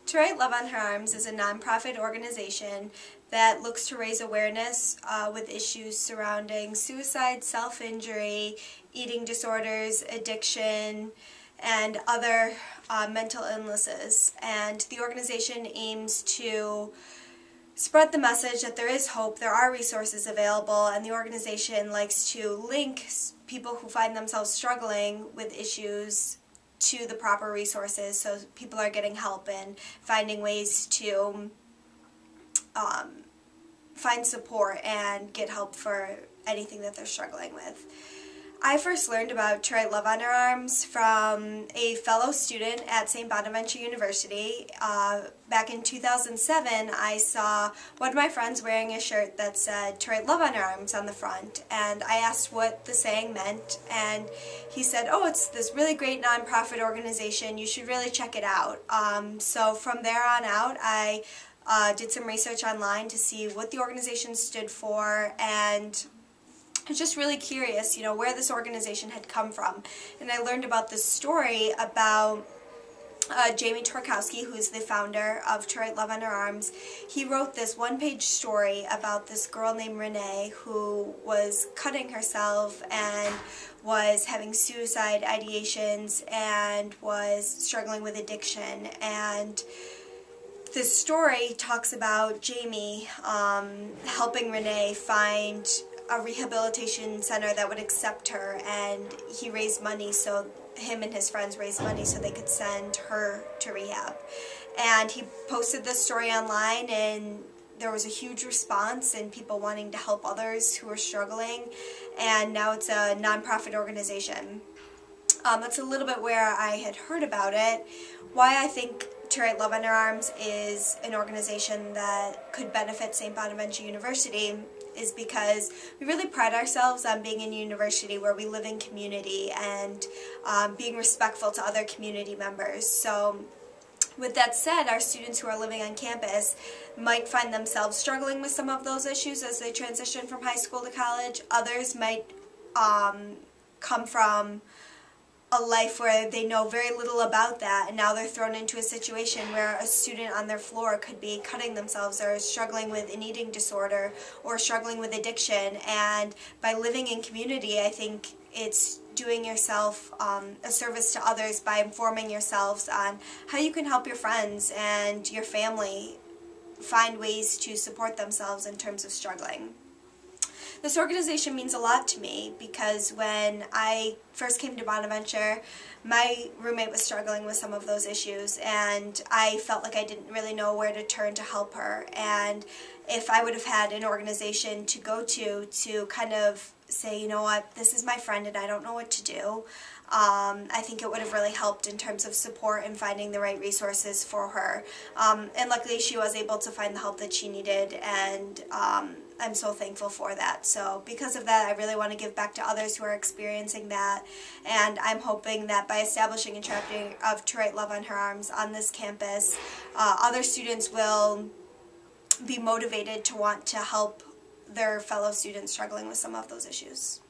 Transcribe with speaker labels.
Speaker 1: To Write Love on Her Arms is a nonprofit organization that looks to raise awareness with issues surrounding suicide, self-injury, eating disorders, addiction, and other mental illnesses. And the organization aims to spread the message that there is hope, there are resources available, and the organization likes to link people who find themselves struggling with issues to the proper resources, so people are getting help and finding ways to find support and get help for anything that they're struggling with. I first learned about To Write Love on Her Arms from a fellow student at St. Bonaventure University. Back in 2007, I saw one of my friends wearing a shirt that said To Write Love on Her Arms on the front, and I asked what the saying meant, and he said, oh, it's this really great nonprofit organization, you should really check it out. So from there on out, I did some research online to see what the organization stood for, and I was just really curious, where this organization had come from. And I learned about this story about Jamie Torkowski, who's the founder of To Write Love on Her Arms. He wrote this one-page story about this girl named Renee who was cutting herself and was having suicide ideations and was struggling with addiction. And this story talks about Jamie helping Renee find a rehabilitation center that would accept her, and he raised money, so him and his friends raised money so they could send her to rehab. And he posted this story online, and there was a huge response and people wanting to help others who are struggling, and now it's a nonprofit organization. That's a little bit where I had heard about it. Why I think To Write Love on Her Arms is an organization that could benefit St. Bonaventure University is because we really pride ourselves on being in a university where we live in community and being respectful to other community members. So with that said, our students who are living on campus might find themselves struggling with some of those issues as they transition from high school to college. Others might come from a life where they know very little about that, and now they're thrown into a situation where a student on their floor could be cutting themselves or struggling with an eating disorder or struggling with addiction. And by living in community, I think it's doing yourself a service to others by informing yourselves on how you can help your friends and your family find ways to support themselves in terms of struggling. This organization means a lot to me because when I first came to Bonaventure, my roommate was struggling with some of those issues, and I felt like I didn't really know where to turn to help her. And if I would have had an organization to go to kind of say, you know what, this is my friend and I don't know what to do, I think it would have really helped in terms of support and finding the right resources for her. And luckily she was able to find the help that she needed, and I'm so thankful for that. So because of that, I really want to give back to others who are experiencing that, and I'm hoping that by establishing a chapter of To Write Love on Her Arms on this campus, other students will be motivated to want to help their fellow students struggling with some of those issues.